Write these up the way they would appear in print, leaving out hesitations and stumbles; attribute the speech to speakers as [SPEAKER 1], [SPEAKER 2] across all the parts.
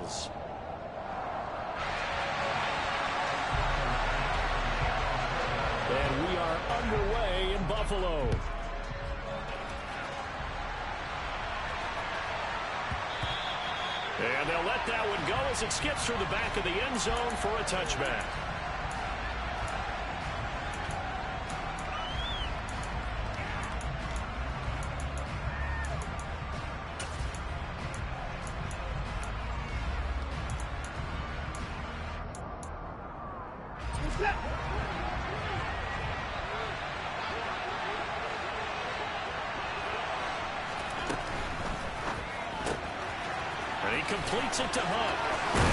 [SPEAKER 1] Bills. And we are underway in Buffalo. And they'll let that one go as it skips through the back of the end zone for a touchback. And he completes it to Hunt.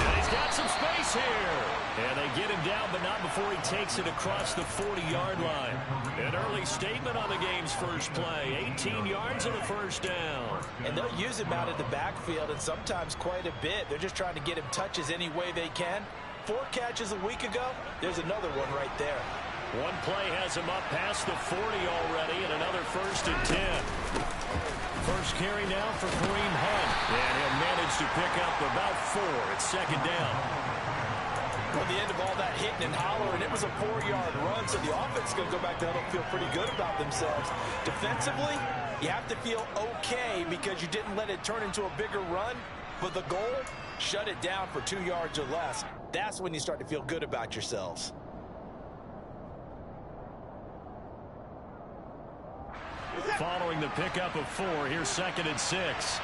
[SPEAKER 1] And he's got some space here. And they get him down, but not before he takes it across the 40-yard line. An early statement on the game's first play. 18 yards and a first down.
[SPEAKER 2] And they'll use him out in the backfield, and sometimes quite a bit. They're just trying to get him touches any way they can. 4 catches a week ago. There's another one right there.
[SPEAKER 1] One play has him up past the 40 already, and another 1st and 10. First carry now for Kareem Hunt. And he'll manage to pick up about 4. It's 2nd down.
[SPEAKER 2] Well, the end of all that hitting and hollering, it was a 4-yard run, so the offense is going to go back to huddle and feel pretty good about themselves. Defensively, you have to feel okay because you didn't let it turn into a bigger run, but the goal, shut it down for 2 yards or less. That's when you start to feel good about yourselves.
[SPEAKER 1] Following the pickup of 4, here's 2nd and 6.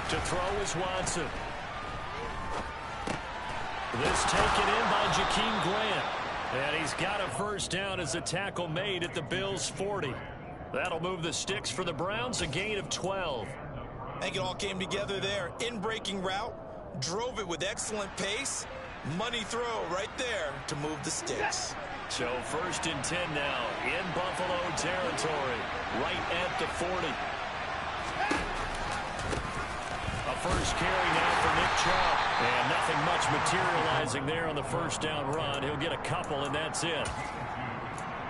[SPEAKER 1] To throw is Watson. This taken in by Jakeem Grant. And he's got a first down as a tackle made at the Bills' 40. That'll move the sticks for the Browns, a gain of 12.
[SPEAKER 2] I think it all came together there. In-breaking route, drove it with excellent pace. Money throw right there to move the sticks.
[SPEAKER 1] So 1st and 10 now in Buffalo territory, right at the 40. A first carry now for Nick Chubb. And nothing much materializing there on the first down run. He'll get a couple, and that's it.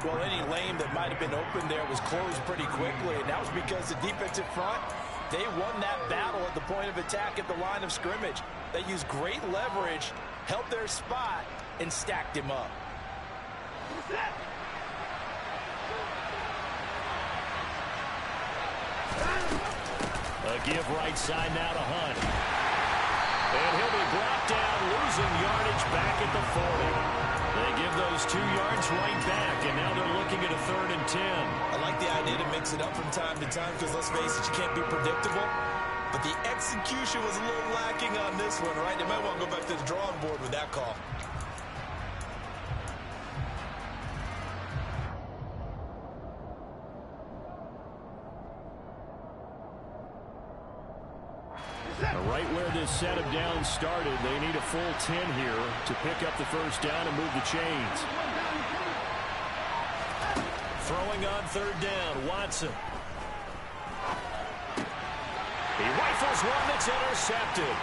[SPEAKER 2] Well, any lane that might have been open there was closed pretty quickly, and that was because the defensive front, they won that battle at the point of attack at the line of scrimmage. They used great leverage, held their spot, and stacked him up.
[SPEAKER 1] A give right side now to Hunt. And he'll be brought down, losing yardage back at the 40. They give those 2 yards right back, and now they're looking at a 3rd and 10.
[SPEAKER 2] I like the idea to mix it up from time to time because, let's face it, you can't be predictable. But the execution was a little lacking on this one, right? They might want to go back to the drawing board with that call.
[SPEAKER 1] Right where this set of downs started, they need a full 10 here to pick up the first down and move the chains. Throwing on 3rd down, Watson. He rifles one that's intercepted.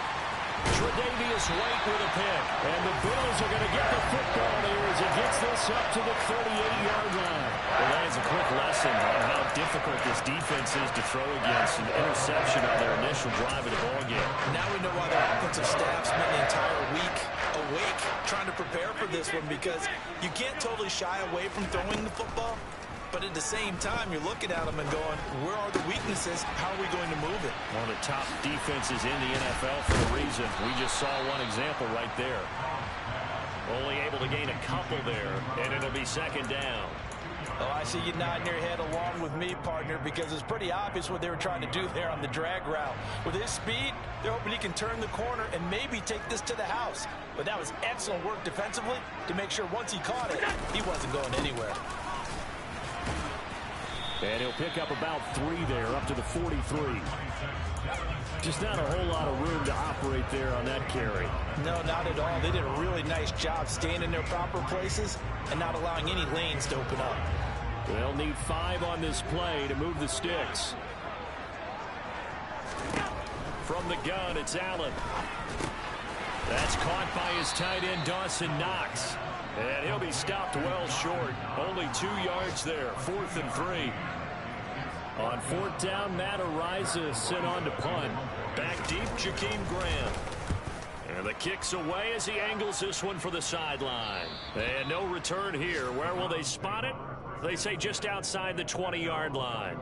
[SPEAKER 1] Tre'Davious White with a pick. And the Bills are going to get the football here as it gets this up to the 38-yard line. Well, that is a quick lesson on how difficult this defense is to throw against. An interception on their initial drive of the ballgame.
[SPEAKER 2] Now we know why their offensive staff spent the entire week awake trying to prepare for this one, because you can't totally shy away from throwing the football. But at the same time, you're looking at them and going, where are the weaknesses? How are we going to move it?
[SPEAKER 1] One of the top defenses in the NFL for a reason. We just saw one example right there. Only able to gain a couple there, and it'll be 2nd down.
[SPEAKER 2] Oh, I see you nodding your head along with me, partner, because it's pretty obvious what they were trying to do there on the drag route. With his speed, they're hoping he can turn the corner and maybe take this to the house. But that was excellent work defensively to make sure once he caught it, he wasn't going anywhere.
[SPEAKER 1] And he'll pick up about 3 there, up to the 43. Just not a whole lot of room to operate there on that carry.
[SPEAKER 2] No, not at all. They did a really nice job staying in their proper places and not allowing any lanes to open up.
[SPEAKER 1] They'll need 5 on this play to move the sticks. From the gun, it's Allen. That's caught by his tight end, Dawson Knox. And he'll be stopped well short. Only 2 yards there, 4th and 3. On fourth down, Matt Araiza sent on to punt. Back deep, Jakeem Graham. And the kick's away as he angles this one for the sideline. And no return here. Where will they spot it? They say just outside the 20-yard line.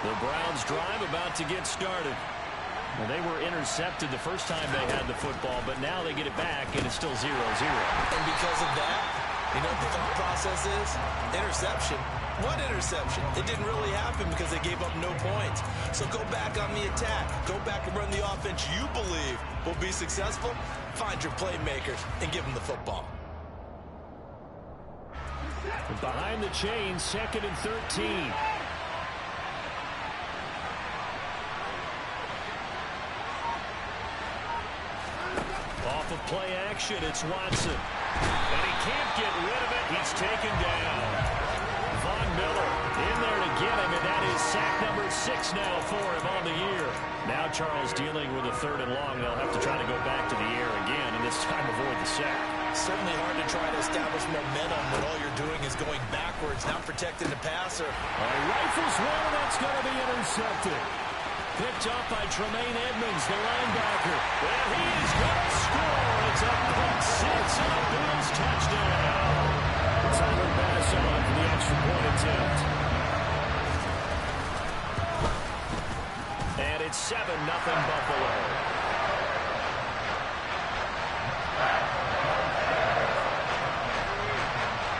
[SPEAKER 1] The Browns drive about to get started. Well, they were intercepted the first time they had the football, but now they get it back, and it's still 0-0.
[SPEAKER 2] And because of that, you know what the thought process is? Interception. What interception? It didn't really happen because they gave up no points. So go back on the attack. Go back and run the offense you believe will be successful. Find your playmakers and give them the football.
[SPEAKER 1] Behind the chains, 2nd and 13. Off of play action, it's Watson. And he can't get rid of it. He's taken down. Von Miller in there to get him, and that is sack number 6 now for him on the year. Now Charles dealing with a 3rd and long. They'll have to try to go back to the air again, and this time avoid the sack.
[SPEAKER 2] Certainly hard to try to establish momentum when all you're doing is going backwards, not protecting the passer.
[SPEAKER 1] Rifles one, that's going to be intercepted. Picked up by Tremaine Edmonds, the linebacker. And he is going to score. It's a pick 6 and a Bills touchdown. Tyler Bass on for the extra point attempt. And it's 7-0 Buffalo.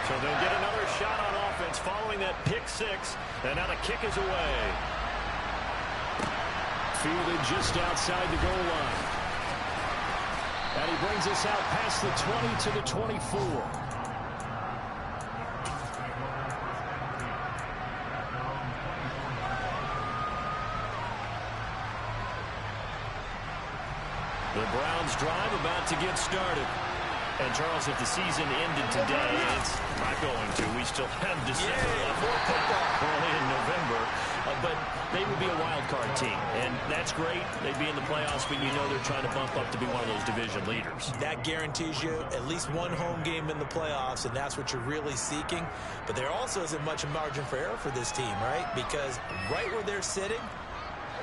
[SPEAKER 1] So they'll get another shot on offense following that pick 6. And now the kick is away. Fielded just outside the goal line. And he brings us out past the 20 to the 24. The Browns drive about to get started. And, Charles, if the season ended today, it's not going to. We still have December left. Early in November. But they would be a wild card team. And that's great. They'd be in the playoffs, but you know they're trying to bump up to be one of those division leaders.
[SPEAKER 2] That guarantees you at least one home game in the playoffs, and that's what you're really seeking. But there also isn't much margin for error for this team, right? Because right where they're sitting,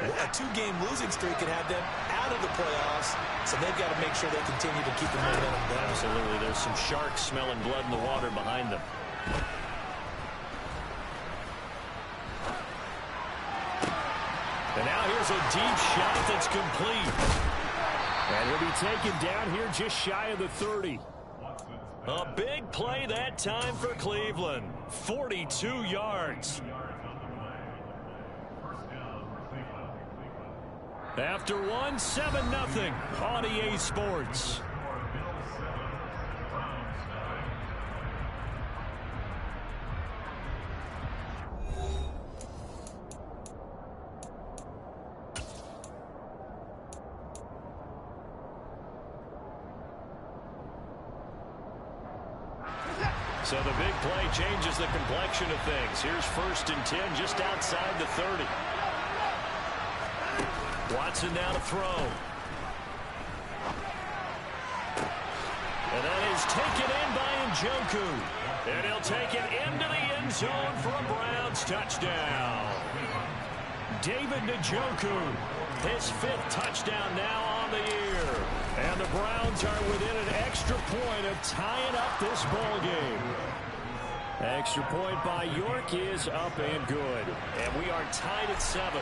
[SPEAKER 2] a 2-game losing streak could have them out of the playoffs, so they've got to make sure they continue to keep the momentum down.
[SPEAKER 1] Absolutely. There's some sharks smelling blood in the water behind them. And now here's a deep shot that's complete. And he'll be taken down here just shy of the 30. A big play that time for Cleveland. 42 yards. After one, 7-0 on EA Sports. So the big play changes the complexion of things. Here's 1st and 10 just outside the 30. Watson now to throw. And that is taken in by Njoku. And he'll take it into the end zone for a Browns touchdown. David Njoku, his 5th touchdown now on the year. And the Browns are within an extra point of tying up this ball game. Extra point by York is up and good. And we are tied at 7.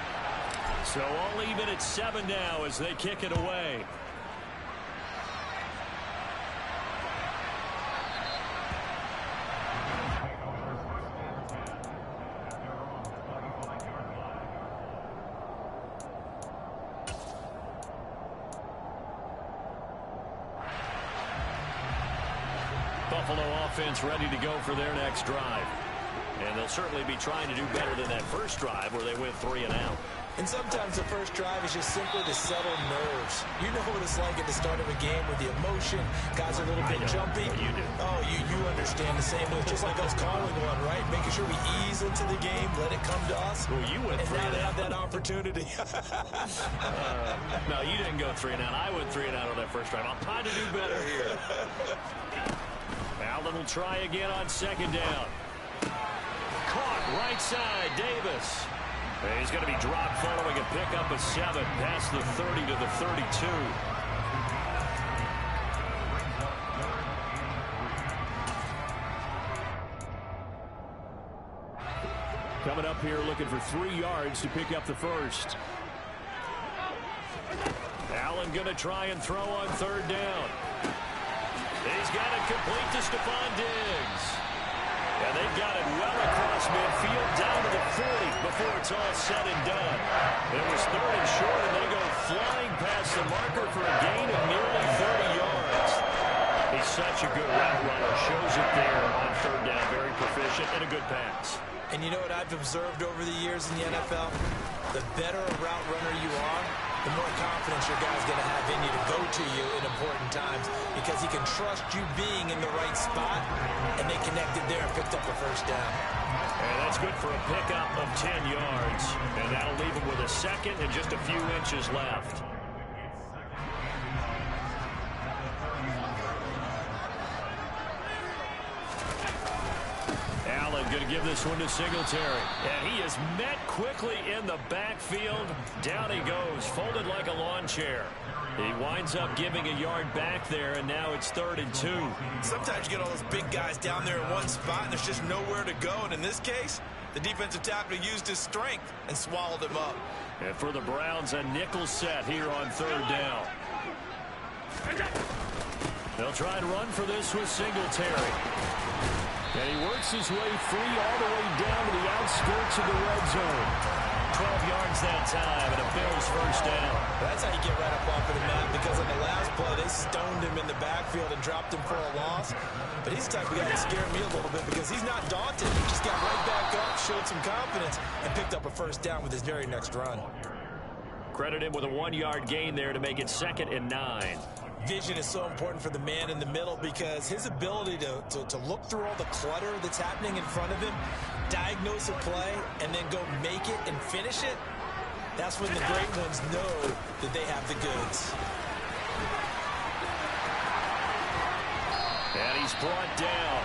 [SPEAKER 1] So all even at 7 now as they kick it away. Buffalo offense ready to go for their next drive. And they'll certainly be trying to do better than that first drive where they went 3 and out.
[SPEAKER 2] And sometimes the first drive is just simply to settle nerves. You know what it's like at the start of a game with the emotion. Guys are a little bit jumpy.
[SPEAKER 1] You do.
[SPEAKER 2] Oh, you understand the same way. Just like us calling one, right? Making sure we ease into the game, let it come to us.
[SPEAKER 1] Well, you went 3 and out.
[SPEAKER 2] Have that opportunity.
[SPEAKER 1] No, you didn't go 3 and out. I went 3 and out on that first drive. I'm trying to do better here. Allen will try again on second down. Caught right side, Davis. He's going to be dropped following a pickup of 7 past the 30 to the 32. Coming up here looking for 3 yards to pick up the first. Allen going to try and throw on third down. He's got it complete to Stephon Diggs. And they've got it well across midfield down to the 40 before it's all said and done. It was 3rd and short, and they go flying past the marker for a gain of nearly 30 yards. He's such a good route runner. Shows it there on third down. Very proficient and a good pass.
[SPEAKER 2] And you know what I've observed over the years in the NFL? The better a route runner you are, the more confidence your guy's going to have in you to go to you in important times because he can trust you being in the right spot, and they connected there and picked up a first down.
[SPEAKER 1] And that's good for a pickup of 10 yards, and that'll leave him with a second and just a few inches left. Allen going to give this one to Singletary. And he is met quickly in the backfield. Down he goes, folded like a lawn chair. He winds up giving a yard back there, and now it's 3rd and 2.
[SPEAKER 2] Sometimes you get all those big guys down there in one spot, and there's just nowhere to go. And in this case, the defensive tackle used his strength and swallowed him up.
[SPEAKER 1] And for the Browns, a nickel set here on third down. They'll try and run for this with Singletary. And he works his way free all the way down to the outskirts of the red zone. 12 yards that time, and a Bills first down.
[SPEAKER 2] That's how you get right up off of the mat, because on the last play, they stoned him in the backfield and dropped him for a loss. But he's the type of guy that scared me a little bit because he's not daunted. He just got right back up, showed some confidence, and picked up a first down with his very next run.
[SPEAKER 1] Credit him with a 1-yard gain there to make it 2nd and 9.
[SPEAKER 2] Vision is so important for the man in the middle because his ability to look through all the clutter that's happening in front of him, diagnose a play, and then go make it and finish it, that's when the great ones know that they have the goods.
[SPEAKER 1] And he's brought down.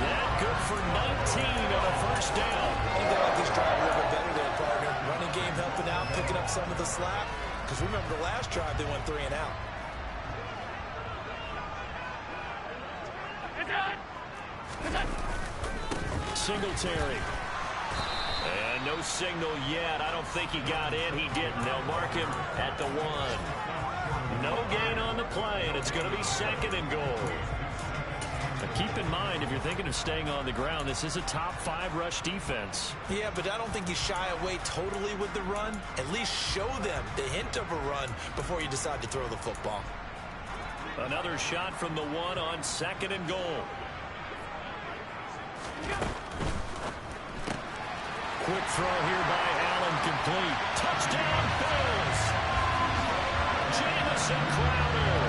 [SPEAKER 1] That good for 19 on a first down.
[SPEAKER 2] I think they like this drive a little bit better there, partner. Running game helping out, picking up some of the slack. Because remember the last drive, they went 3 and out.
[SPEAKER 1] Singletary. And no signal yet. I don't think he got in. He didn't. They'll mark him at the 1. No gain on the play, and it's going to be 2nd and goal. Now keep in mind, if you're thinking of staying on the ground, this is a top 5 rush defense.
[SPEAKER 2] Yeah, but I don't think you shy away totally with the run. At least show them the hint of a run before you decide to throw the football.
[SPEAKER 1] Another shot from the 1 on 2nd and goal. Quick throw here by Allen, complete. Touchdown, Bills! Jamison Crowder,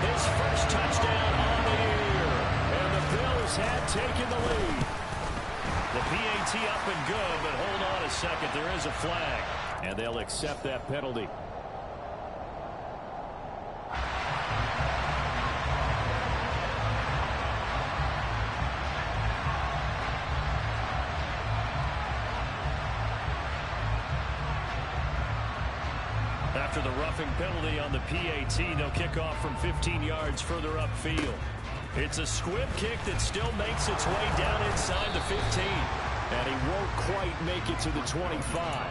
[SPEAKER 1] his first touchdown on the year. And the Bills have taken the lead. The PAT up and good, but hold on a second. There is a flag, and they'll accept that penalty. After the roughing penalty on the PAT, they'll kick off from 15 yards further upfield. It's a squib kick that still makes its way down inside the 15. And he won't quite make it to the 25.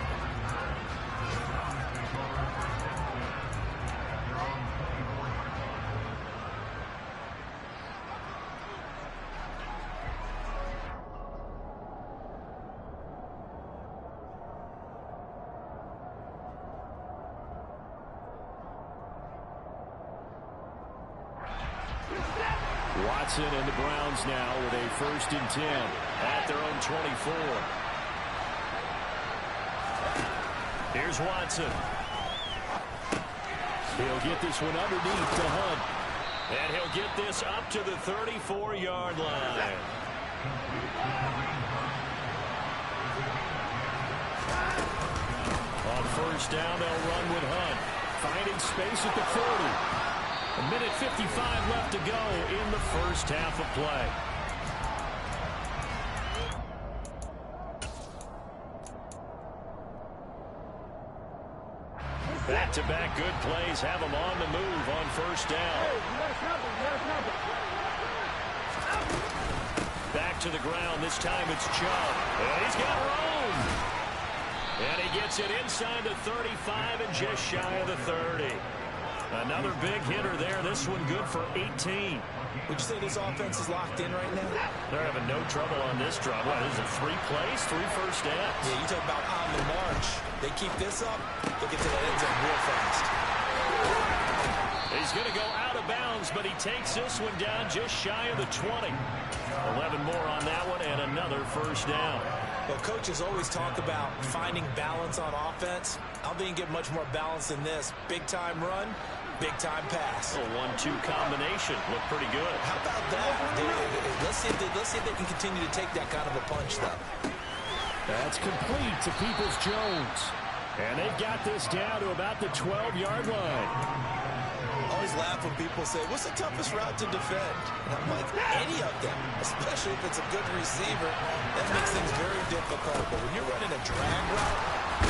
[SPEAKER 1] Watson and the Browns now with a 1st and 10 at their own 24. Here's Watson. He'll get this one underneath to Hunt. And he'll get this up to the 34-yard line. On 1st down, they'll run with Hunt. Finding space at the 40. A minute 55 left to go in the first half of play. Back-to-back good plays have them on the move on 1st down. Back to the ground. This time it's Chubb. And he's got room. And he gets it inside the 35 and just shy of the 30. Another big hitter there. This one good for 18.
[SPEAKER 2] Would you say this offense is locked in right now?
[SPEAKER 1] They're having no trouble on this drive. What is it, 3 plays, 3 first downs?
[SPEAKER 2] Yeah, you talk about on the march. They keep this up, they'll get to the end zone real fast.
[SPEAKER 1] He's going to go out of bounds, but he takes this one down just shy of the 20. 11 more on that one and another 1st down.
[SPEAKER 2] Well, coaches always talk about finding balance on offense. I don't think you get much more balance than this. Big-time run, big-time pass.
[SPEAKER 1] A 1-2 combination. Looked pretty good.
[SPEAKER 2] How about that? Let's see if they can continue to take that kind of a punch, though.
[SPEAKER 1] That's complete to Peoples-Jones. And they've got this down to about the 12-yard line.
[SPEAKER 2] I always laugh when people say, what's the toughest route to defend? And I'm like, any of them, especially if it's a good receiver. That makes things very difficult. But when you're running a drag route,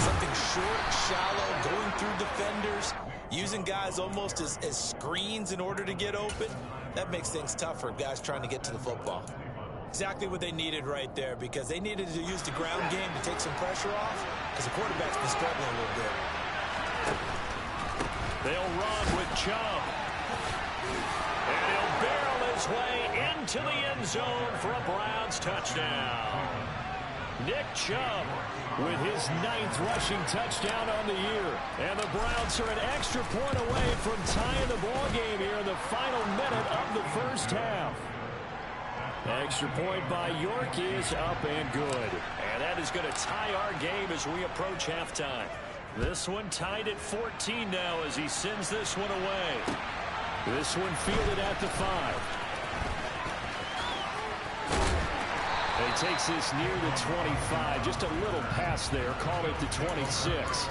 [SPEAKER 2] something short, shallow, going through defenders, using guys almost as screens in order to get open, that makes things tough for guys trying to get to the football. Exactly what they needed right there, because they needed to use the ground game to take some pressure off, because the quarterback's been struggling a little bit.
[SPEAKER 1] They'll run with Chubb. And he'll barrel his way into the end zone for a Browns touchdown. Nick Chubb with his 9th rushing touchdown on the year. And the Browns are an extra point away from tying the ball game here in the final minute of the first half. Extra point by York is up and good. And that is going to tie our game as we approach halftime. This one tied at 14 now as he sends this one away. This one fielded at the 5. He takes this near the 25. Just a little pass there. Call it the 26.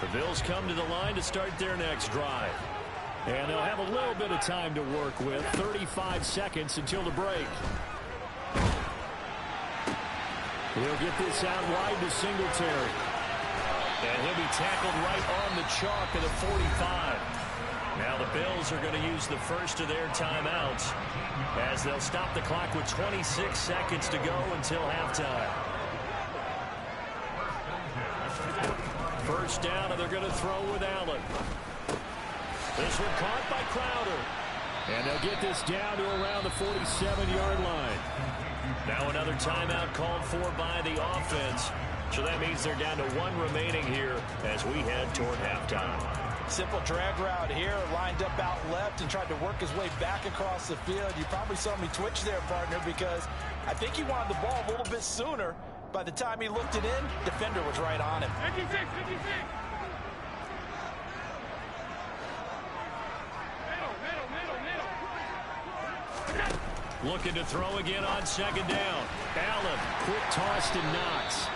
[SPEAKER 1] The Bills come to the line to start their next drive. And they'll have a little bit of time to work with. 35 seconds until the break. He'll get this out wide to Singletary. And he'll be tackled right on the chalk at the 45. Now the Bills are going to use the first of their timeouts as they'll stop the clock with 26 seconds to go until halftime. First down, and they're going to throw with Allen. This one caught by Crowder. And they'll get this down to around the 47-yard line. Now another timeout called for by the offense. So that means they're down to 1 remaining here as we head toward halftime.
[SPEAKER 2] Simple drag route here, lined up out left and tried to work his way back across the field. You probably saw me twitch there, partner, because I think he wanted the ball a little bit sooner. By the time he looked it in, defender was right on him.
[SPEAKER 3] 56, 56.
[SPEAKER 1] Looking to throw again on second down. Allen, quick toss to Knox.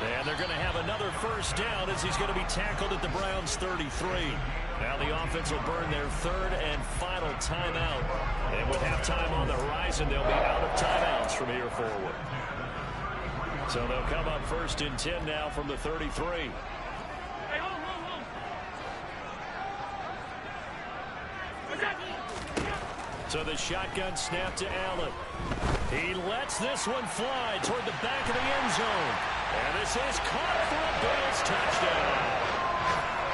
[SPEAKER 1] And they're going to have another first down as he's going to be tackled at the Browns' 33. Now the offense will burn their 3rd and final timeout. And with halftime on the horizon, they'll be out of timeouts from here forward. So they'll come up 1st and 10 now from the 33.
[SPEAKER 3] Hey, hold.
[SPEAKER 1] So the shotgun snap to Allen. He lets this one fly toward the back of the end zone. And this is caught for a Bills touchdown.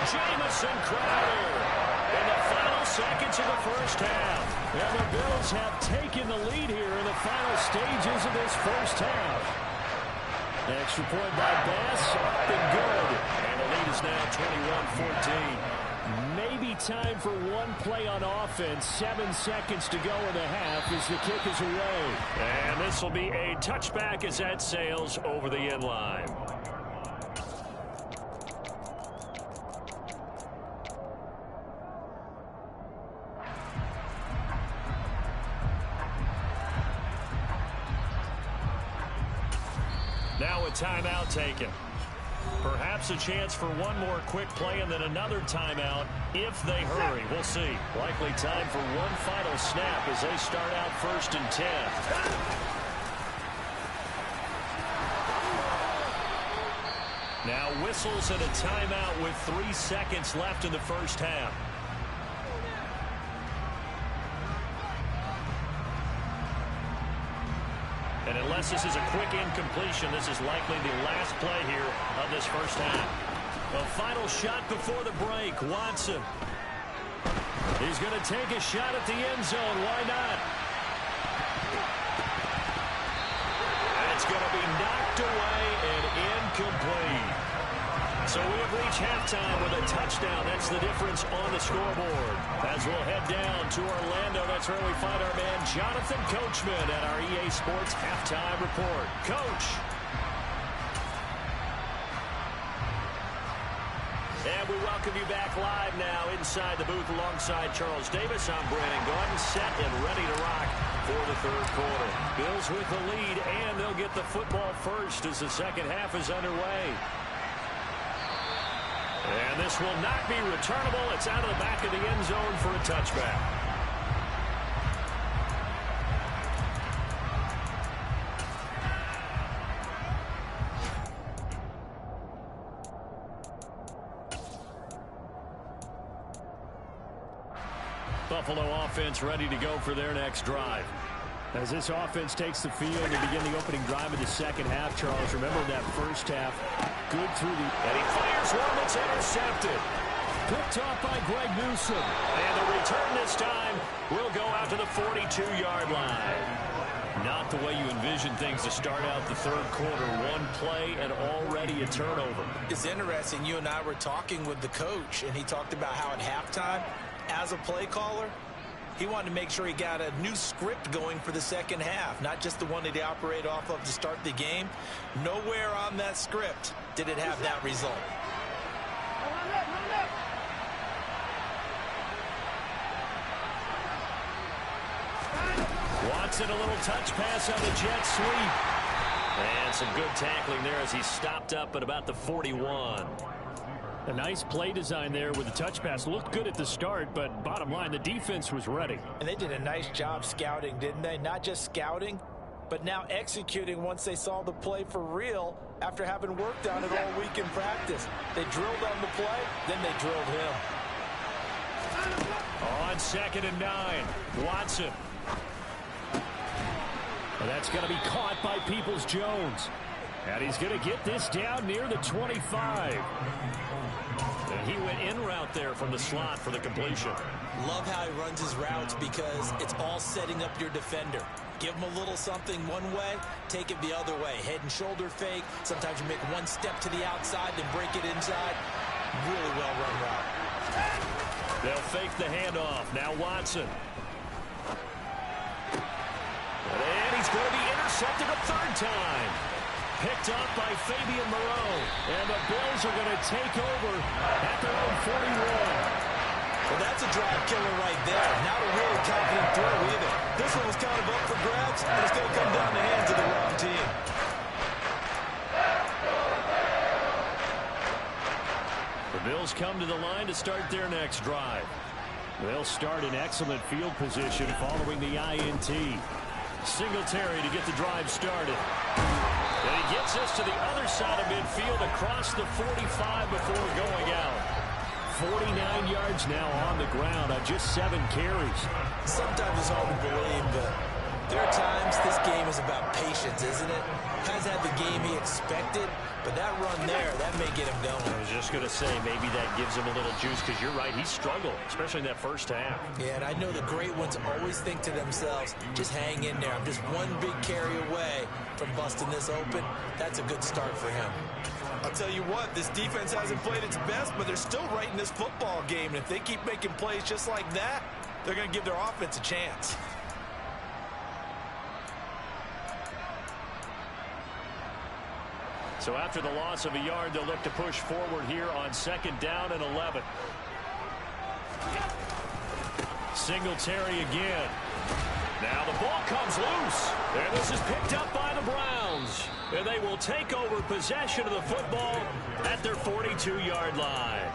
[SPEAKER 1] Jamison Crowder. in the final seconds of the first half. And the Bills have taken the lead here in the final stages of this first half. Extra point by Bass, up and good. And the lead is now 21-14. Maybe time for one play on offense. 7 seconds to go in the half as the kick is away. And this will be a touchback as that sails over the end line. Now a timeout taken. Perhaps a chance for one more quick play and then another timeout if they hurry. We'll see. Likely time for one final snap as they start out 1st and 10. Now whistles and a timeout with 3 seconds left in the first half. And unless this is a quick incompletion, this is likely the last play here of this first half. A final shot before the break. Watson. He's going to take a shot at the end zone. Why not? That's going to be knocked away and incomplete. So we have reached halftime with a touchdown. That's the difference on the scoreboard. As we'll head down to Orlando, that's where we find our man Jonathan Coachman at our EA Sports Halftime Report. Coach. And we welcome you back live now inside the booth alongside Charles Davis. I'm Brandon Gordon, set and ready to rock for the third quarter. Bills with the lead, and they'll get the football first as the second half is underway. And this will not be returnable. It's out of the back of the end zone for a touchback. Buffalo offense ready to go for their next drive. As this offense takes the field to begin the opening drive of the second half, Charles, remember that first half, good through the... And he fires one that's intercepted. Picked off by Greg Newsome. And the return this time will go out to the 42-yard line. Not the way you envision things to start out the third quarter. One play and already a turnover.
[SPEAKER 2] It's interesting. You and I were talking with the coach, and he talked about how at halftime, as a play caller, he wanted to make sure he got a new script going for the second half, not just the one that he operated off of to start the game. Nowhere on that script did it have that result.
[SPEAKER 1] Watson, a little touch pass on the jet sweep. And some good tackling there as he stopped up at about the 41. A nice play design there with the touch pass. Looked good at the start, but bottom line, the defense was ready.
[SPEAKER 2] And they did a nice job scouting, didn't they? Not just scouting, but now executing once they saw the play for real after having worked on it all week in practice. They drilled on the play, then they drilled him.
[SPEAKER 1] On 2nd and 9, Watson. And that's going to be caught by Peoples-Jones. And he's going to get this down near the 25. And he went in route there from the slot for the completion.
[SPEAKER 2] Love how he runs his routes because it's all setting up your defender. Give him a little something one way, take it the other way. Head and shoulder fake. Sometimes you make one step to the outside, then break it inside. Really well run route.
[SPEAKER 1] They'll fake the handoff. Now Watson. And he's going to be intercepted a third time. Picked up by Fabian Moreau. And the Bills are going to take over at their own 41.
[SPEAKER 2] Well, that's a drive killer right there. Not a really confident throw either. This one was kind of up for grabs, and it's going to come down the hands of the wrong team.
[SPEAKER 1] The Bills come to the line to start their next drive. They'll start in excellent field position following the INT. Singletary to get the drive started. And he gets us to the other side of midfield across the 45 before going out. 49 yards now on the ground on just 7 carries.
[SPEAKER 2] Sometimes it's hard to believe, but There are times this game is about patience, isn't it? Hasn't had the game he expected, but that run there, that may get him going.
[SPEAKER 1] I was just going to say, maybe that gives him a little juice, because you're right, he struggled, especially in that first half.
[SPEAKER 2] Yeah, and I know the great ones always think to themselves, just hang in there. I'm just one big carry away from busting this open. That's a good start for him. I'll tell you what, this defense hasn't played its best, but they're still right in this football game. And if they keep making plays just like that, they're going to give their offense a chance.
[SPEAKER 1] So after the loss of a yard, they'll look to push forward here on second down and 11. Singletary again. Now the ball comes loose. And this is picked up by the Browns. And they will take over possession of the football at their 42-yard line.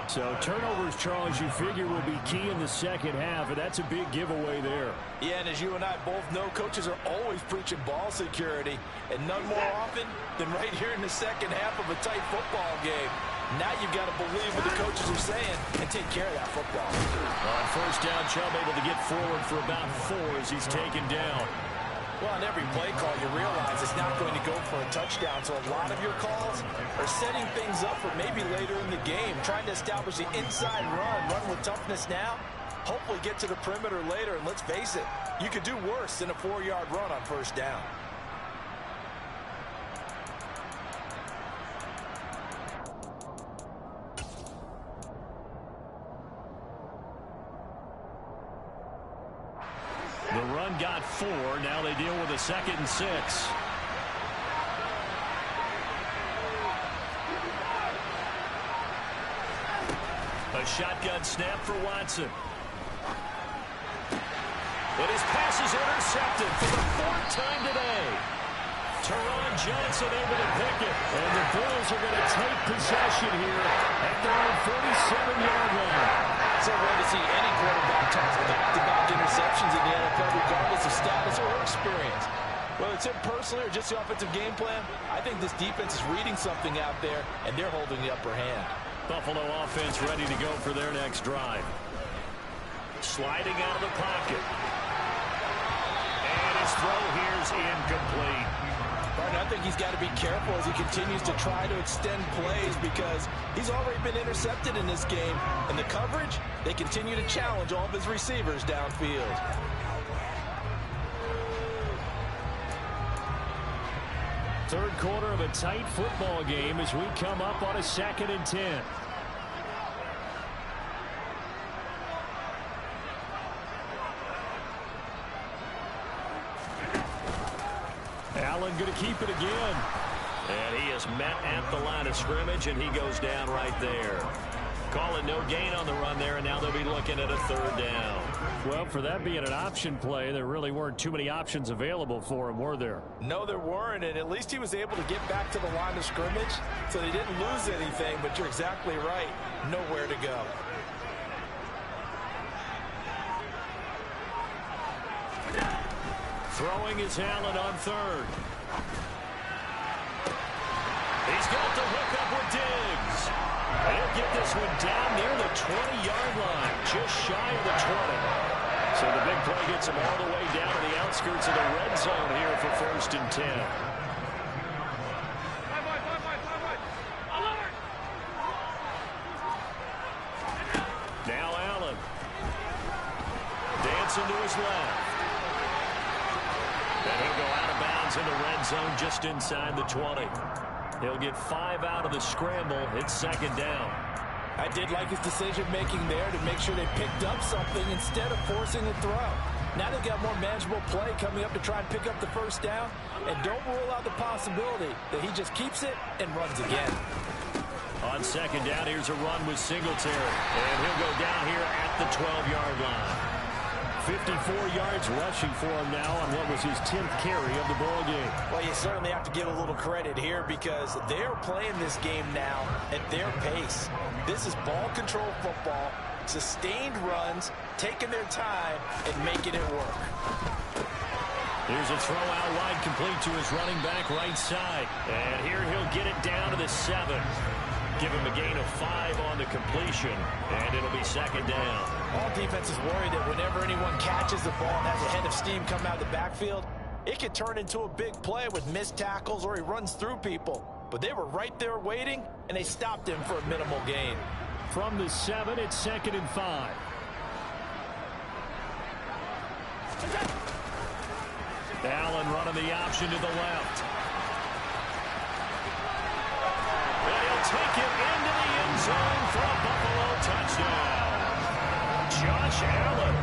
[SPEAKER 1] So turnovers, Charles, you figure will be key in the second half, and that's a big giveaway there.
[SPEAKER 2] Yeah, and as you and I both know, coaches are always preaching ball security, and none more often than right here in the second half of a tight football game. Now you've got to believe what the coaches are saying and take care of that football.
[SPEAKER 1] On first down, Chubb able to get forward for about 4 as he's taken down.
[SPEAKER 2] Well, on every play call, you realize it's not going to go for a touchdown, so a lot of your calls are setting things up for maybe later in the game, trying to establish the inside run with toughness now, hopefully get to the perimeter later, and let's face it, you could do worse than a 4-yard run on first down.
[SPEAKER 1] The run got 4. Now they deal with a 2nd and 6. A shotgun snap for Watson. And his pass is intercepted for the 4th time today. Teron Johnson able to pick it. And the Bills are going to take possession here at their own 47-yard line.
[SPEAKER 2] So rare to see any quarterback toss back-to-back interceptions in the NFL, regardless of status or experience. Whether it's him personally or just the offensive game plan, I think this defense is reading something out there, and they're holding the upper hand.
[SPEAKER 1] Buffalo offense ready to go for their next drive. Sliding out of the pocket. And his throw here is incomplete.
[SPEAKER 2] I think he's got to be careful as he continues to try to extend plays because he's already been intercepted in this game. And the coverage, they continue to challenge all of his receivers downfield.
[SPEAKER 1] Third quarter of a tight football game as we come up on a 2nd and 10. Allen going to keep it again. And he is met at the line of scrimmage, and he goes down right there. Calling no gain on the run there, and now they'll be looking at a 3rd down. Well, for that being an option play, there really weren't too many options available for him, were there?
[SPEAKER 2] No, there weren't, and at least he was able to get back to the line of scrimmage, so they didn't lose anything, but you're exactly right. Nowhere to go.
[SPEAKER 1] Throwing is Allen on 3rd. He's got the hook up with Diggs. He'll get this one down near the 20-yard line, just shy of the 20. So the big play gets him all the way down to the outskirts of the red zone here for 1st and 10. Now Allen. Dancing to his left. And he'll go out of bounds in the red zone just inside the 20. He'll get 5 out of the scramble. It's 2nd down.
[SPEAKER 2] I did like his decision-making there to make sure they picked up something instead of forcing a throw. Now they've got more manageable play coming up to try and pick up the 1st down. And don't rule out the possibility that he just keeps it and runs again.
[SPEAKER 1] On 2nd down, here's a run with Singletary. And he'll go down here at the 12-yard line. 54 yards rushing for him now on what was his 10th carry of the ball game.
[SPEAKER 2] Well, you certainly have to give a little credit here because they're playing this game now at their pace. This is ball control football, sustained runs, taking their time, and making it work.
[SPEAKER 1] Here's a throw out wide, complete to his running back right side. And here he'll get it down to the 7. give him a gain of 5 on the completion, and it'll be second down.
[SPEAKER 2] All defenses worry that whenever anyone catches the ball and has a head of steam come out of the backfield, it could turn into a big play with missed tackles or he runs through people. But they were right there waiting, and they stopped him for a minimal gain.
[SPEAKER 1] From the 7, it's second and 5. Allen running the option to the left. And he'll take it into the end zone for a Buffalo touchdown. Josh Allen,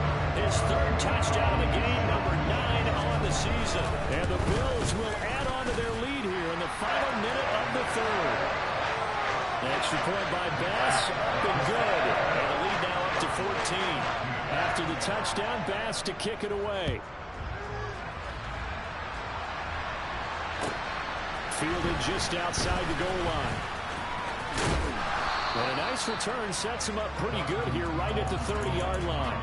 [SPEAKER 1] his 3rd touchdown of the game, number 9 on the season. And the Bills will add on to their lead here in the final minute of the 3rd. Extra point by Bass, been good. And the lead now up to 14. After the touchdown, Bass to kick it away. Fielded just outside the goal line. And a nice return sets him up pretty good here right at the 30-yard line.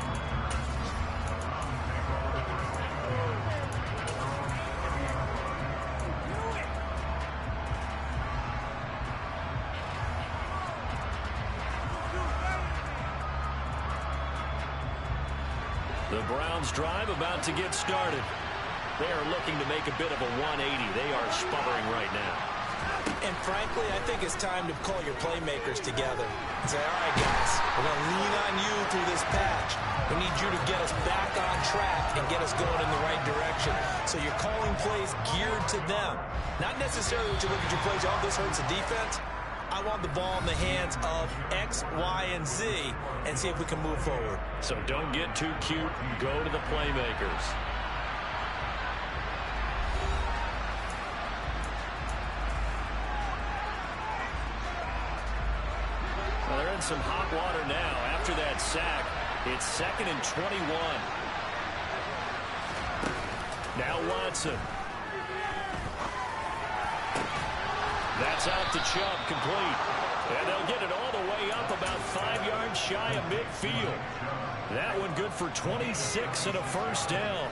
[SPEAKER 1] The Browns drive about to get started. They are looking to make a bit of a 180. They are sputtering right now.
[SPEAKER 2] And frankly, I think it's time to call your playmakers together and say, all right, guys, we're going to lean on you through this patch. We need you to get us back on track and get us going in the right direction. So you're calling plays geared to them. Not necessarily when you look at your plays, oh, this hurts the defense. I want the ball in the hands of X, Y, and Z and see if we can move forward.
[SPEAKER 1] So don't get too cute. Go to the playmakers. Well, they're in some hot water now. After that sack, it's second and 21. Now Watson. That's out to Chubb, complete. And they'll get it all the way up about 5 yards shy of midfield. That one good for 26 and a first down.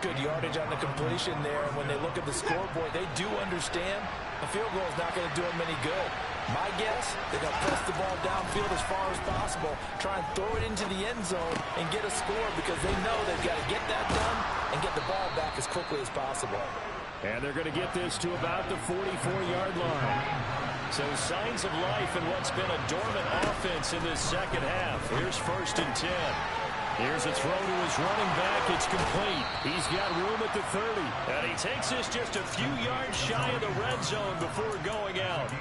[SPEAKER 2] Good yardage on the completion there. And when they look at the scoreboard, they do understand a field goal is not going to do them any good. My guess, they're going to press the ball downfield as far as possible, try and throw it into the end zone and get a score because they know they've got to get that done and get the ball back as quickly as possible.
[SPEAKER 1] And they're going to get this to about the 44-yard line. So signs of life in what's been a dormant offense in this second half. Here's first and 10. Here's a throw to his running back. It's complete. He's got room at the 30. And he takes this just a few yards shy of the red zone before going out.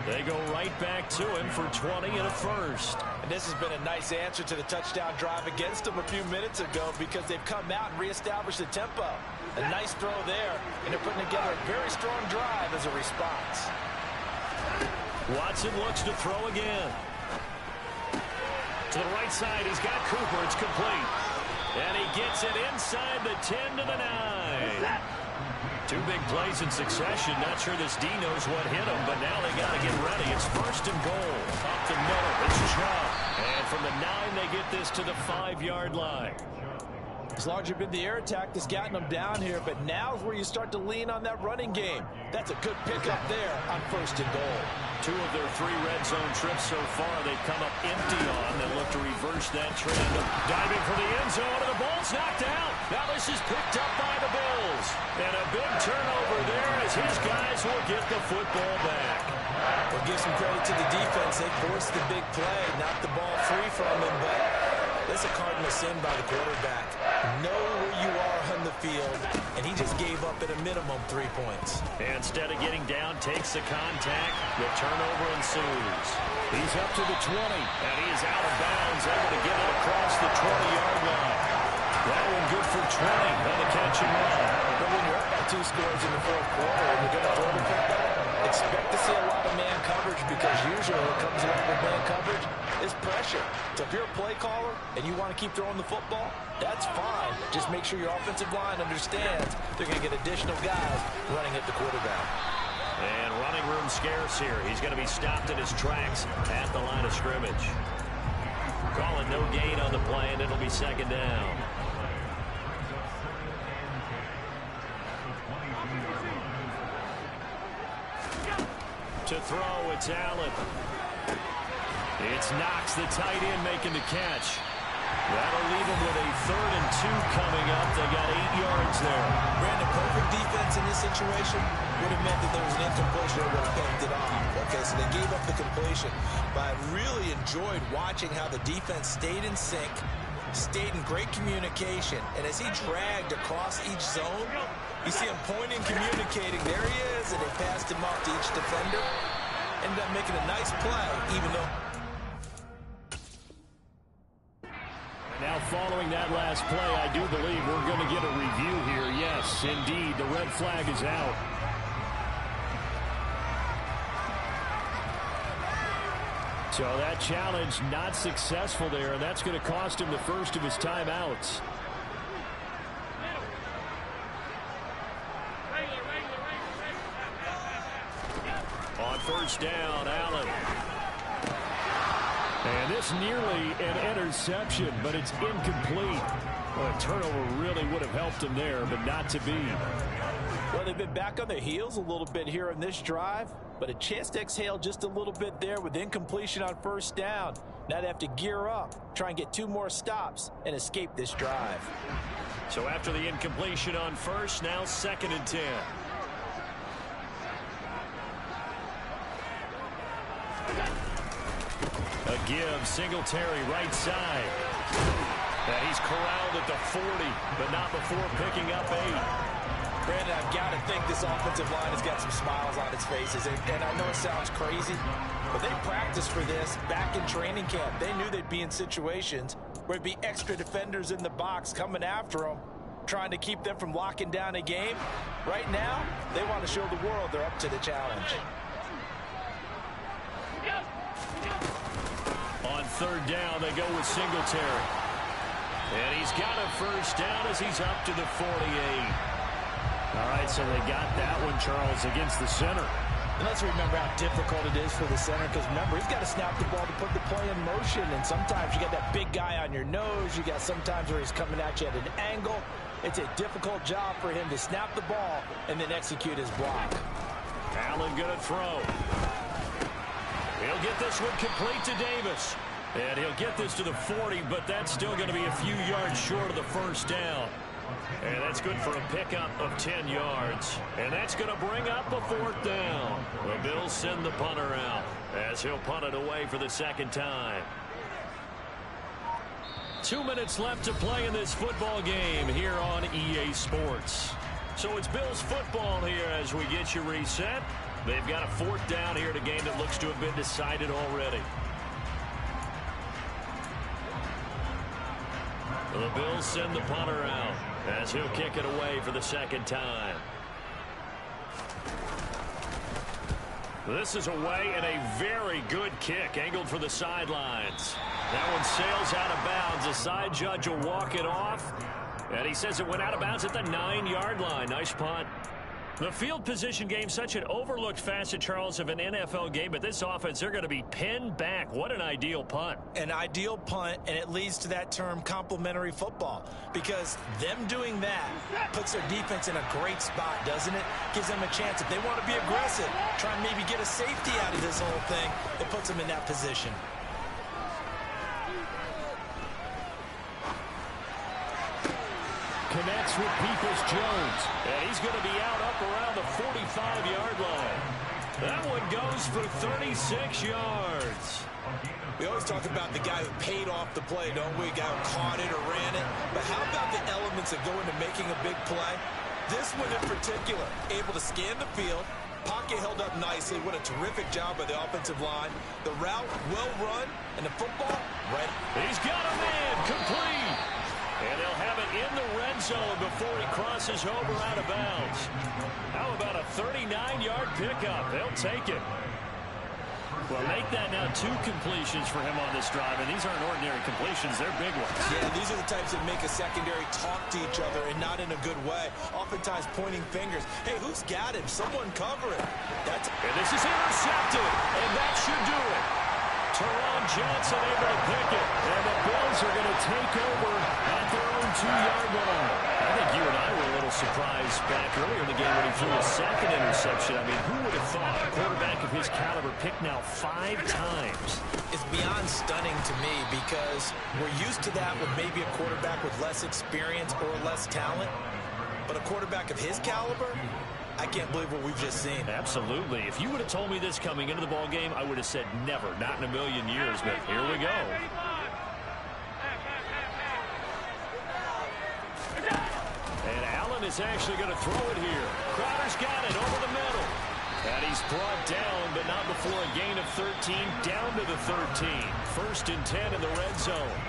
[SPEAKER 1] They go right back to him for 20 and a first.
[SPEAKER 2] And this has been a nice answer to the touchdown drive against them a few minutes ago because they've come out and reestablished the tempo. A nice throw there, and they're putting together a very strong drive as a response.
[SPEAKER 1] Watson looks to throw again. To the right side, he's got Cooper. It's complete. And he gets it inside the 10 to the 9. 2 big plays in succession. Not sure this D knows what hit him, but now they got to get ready. It's first and goal. Up the middle. It's Chubb. And from the 9, they get this to the 5-yard line.
[SPEAKER 2] It's largely been the air attack that's gotten them down here, but now's where you start to lean on that running game. That's a good pickup there on first and goal.
[SPEAKER 1] 2 of their 3 red zone trips so far they've come up empty on. They look to reverse that trend. Diving for the end zone, and the ball's knocked out. Now this is picked up by the Bills. And a big turnover there as his guys will get the football back.
[SPEAKER 2] We'll give some credit to the defense. They forced the big play, knocked the ball free from him, but that's a cardinal sin by the quarterback. Know where you are on the field, and he just gave up at a minimum 3 points.
[SPEAKER 1] And instead of getting down, takes the contact. The turnover ensues. He's up to the 20, and he is out of bounds, able to get it across the 20-yard line. That one good for 20 on the catch and run.
[SPEAKER 2] But when you're up by 2 scores in the fourth quarter and you're going to throw the football, expect to see a lot of man coverage because usually what comes along with man coverage is pressure. So if you're a play caller and you want to keep throwing the football, that's fine. Just make sure your offensive line understands they're going to get additional guys running at the quarterback.
[SPEAKER 1] And running room scarce here. He's going to be stopped in his tracks at the line of scrimmage. Calling no gain on the play, and it'll be second down. To throw, it's Allen. It's Knox, the tight end, making the catch. That'll leave them with a 3rd and 2 coming up. They got 8 yards there.
[SPEAKER 2] Brandon, perfect defense in this situation would have meant that there was an incompletion that would have picked it off. Okay, so they gave up the completion. But I really enjoyed watching how the defense stayed in sync, stayed in great communication. And as he dragged across each zone, you see him pointing, communicating. There he is, and they passed him off to each defender. Ended up making a nice play, even though...
[SPEAKER 1] Now following that last play, I do believe we're going to get a review here. Yes, indeed, the red flag is out. So that challenge not successful there, and that's going to cost him the first of his timeouts. On first down, Allen. And this nearly an interception, but it's incomplete. Well, a turnover really would have helped him there, but not to be.
[SPEAKER 2] Well, they've been back on their heels a little bit here on this drive, but a chance to exhale just a little bit there with incompletion on first down. Now they have to gear up, try and get 2 more stops, and escape this drive.
[SPEAKER 1] So after the incompletion on first, now 2nd and 10. A give, Singletary, right side. And he's corralled at the 40, but not before picking up 8.
[SPEAKER 2] Brandon, I've got to think this offensive line has got some smiles on its faces. And I know it sounds crazy, but they practiced for this back in training camp. They knew they'd be in situations where it'd be extra defenders in the box coming after them, trying to keep them from locking down a game. Right now, they want to show the world they're up to the challenge.
[SPEAKER 1] On 3rd down, they go with Singletary. And he's got a first down as he's up to the 48. All right, so they got that one, Charles, against the center.
[SPEAKER 2] And let's remember how difficult it is for the center, because remember, he's got to snap the ball to put the play in motion, and sometimes you got that big guy on your nose. You got sometimes where he's coming at you at an angle. It's a difficult job for him to snap the ball and then execute his block.
[SPEAKER 1] Allen going to throw. He'll get this one complete to Davis. And he'll get this to the 40, but that's still going to be a few yards short of the first down. And that's good for a pickup of 10 yards. And that's going to bring up a 4th down. The Bills send the punter out as he'll punt it away for the 2nd time. 2 minutes left to play in this football game here on EA Sports. So it's Bills football here as we get you reset. They've got a 4th down here in a game that looks to have been decided already. The Bills send the punter out as he'll kick it away for the 2nd time. This is away and a very good kick angled for the sidelines. That one sails out of bounds. The side judge will walk it off. And he says it went out of bounds at the 9-yard line. Nice punt. The field position game, such an overlooked facet, Charles, of an NFL game. But this offense, they're going to be pinned back. What an ideal punt.
[SPEAKER 2] An ideal punt, and it leads to that term complementary football. Because them doing that puts their defense in a great spot, doesn't it? Gives them a chance. If they want to be aggressive, try and maybe get a safety out of this whole thing, it puts them in that position.
[SPEAKER 1] Connects with Peoples-Jones. And he's going to be out up around the 45-yard line. That one goes for 36 yards.
[SPEAKER 2] We always talk about the guy who paid off the play, don't we? The guy who caught it or ran it. But how about the elements that go into making a big play? This one in particular, able to scan the field. Pocket held up nicely. What a terrific job by the offensive line. The route, well run, and the football, right.
[SPEAKER 1] He's got a man, complete. And they'll have it in the red zone before he crosses over out of bounds. How about a 39-yard pickup? They'll take it. Well, make that now 2 completions for him on this drive, and these aren't ordinary completions. They're big ones.
[SPEAKER 2] Yeah, these are the types that make a secondary talk to each other, and not in a good way. Oftentimes pointing fingers. Hey, who's got him? Someone cover it.
[SPEAKER 1] And this is intercepted, and that should do it. Teron Johnson able to pick it, and the Bills are going to take over at their own 2-yard line. I think you and I were a little surprised back earlier in the game when he threw a second interception. I mean, who would have thought a quarterback of his caliber picked now 5 times?
[SPEAKER 2] It's beyond stunning to me because we're used to that with maybe a quarterback with less experience or less talent. But a quarterback of his caliber, I can't believe what we've just seen.
[SPEAKER 1] Absolutely. If you would have told me this coming into the ball game, I would have said never, not in a million years. But here we go. And Allen is actually going to throw it here. Crowder's got it over the middle. And he's brought down, but not before a gain of 13, down to the 13. 1st and 10 in the red zone.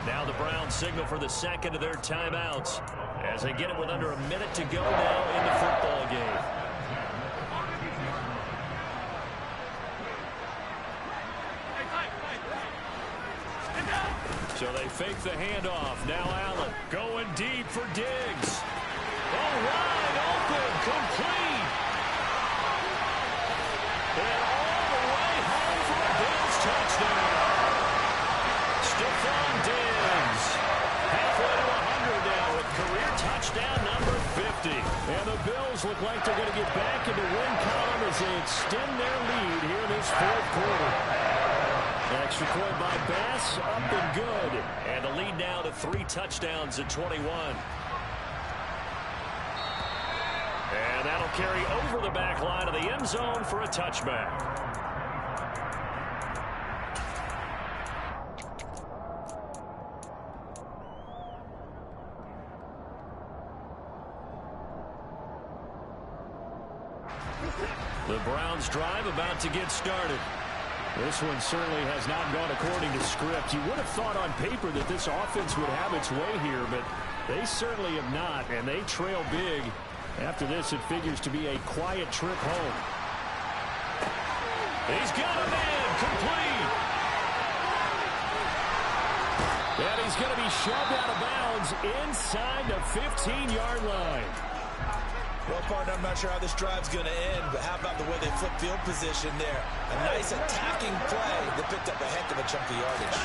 [SPEAKER 1] Now the Browns signal for the second of their timeouts as they get it with under a minute to go now in the football game. So they fake the handoff. Now Allen going deep for Diggs. Oh, wide open, complete. And all the way home for a Bills touchdown. Stephon Diggs, halfway to 100 now with career touchdown number 50. And the Bills look like they're going to get back into win column as they extend their lead here in this 4th quarter. Extra point by Bass, up and good. And the lead now to 3 touchdowns at 21. And that'll carry over the back line of the end zone for a touchback. The Browns drive about to get started. This one certainly has not gone according to script. You would have thought on paper that this offense would have its way here, but they certainly have not, and they trail big. After this, it figures to be a quiet trip home. He's got a man, complete. And he's going to be shoved out of bounds inside the 15-yard line.
[SPEAKER 2] Well, partner, I'm not sure how this drive's going to end, but how about the way they flip field position there? A nice attacking play that picked up a heck of a chunk of yardage.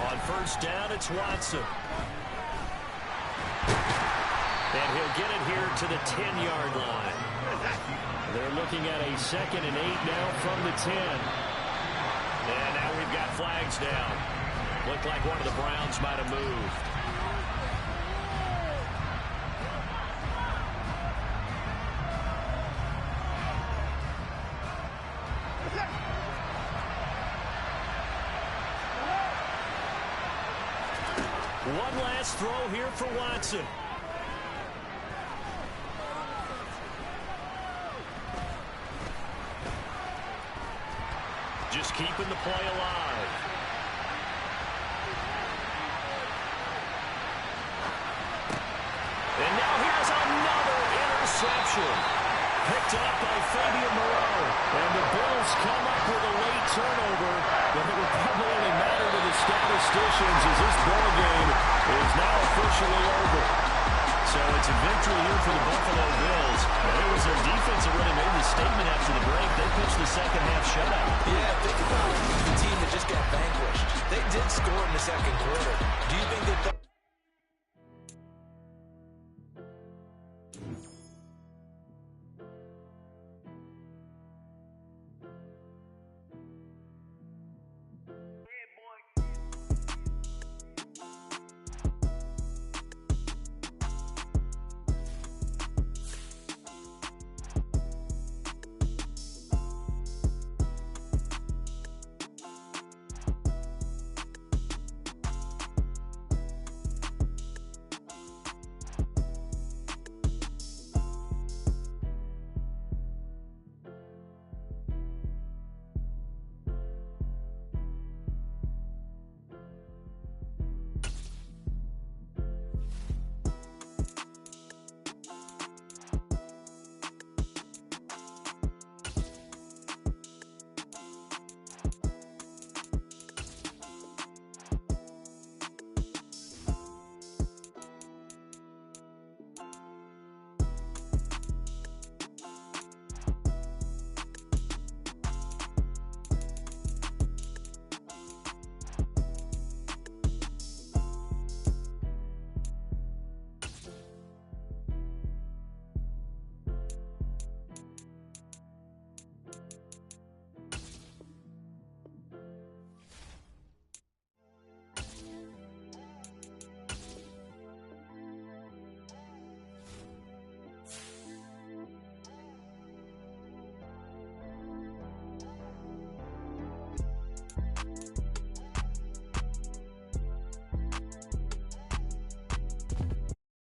[SPEAKER 1] On 1st down, it's Watson. And he'll get it here to the 10-yard line. They're looking at a 2nd and 8 now from the 10. And now we've got flags down. Looked like one of the Browns might have moved. One last throw here for Watson. Just keeping the play alive. And now here's another interception. Picked up by Fabian Moreau. And the Bills come up with a late turnover, but it will probably only matter to the statisticians as this ball game is now officially over. So it's a victory here for the Buffalo Bills. And it was their defense that really made the statement after the break. They pitched the second half shutout.
[SPEAKER 2] Yeah, think about the team that just got vanquished. They did score in the 2nd quarter. Do you think they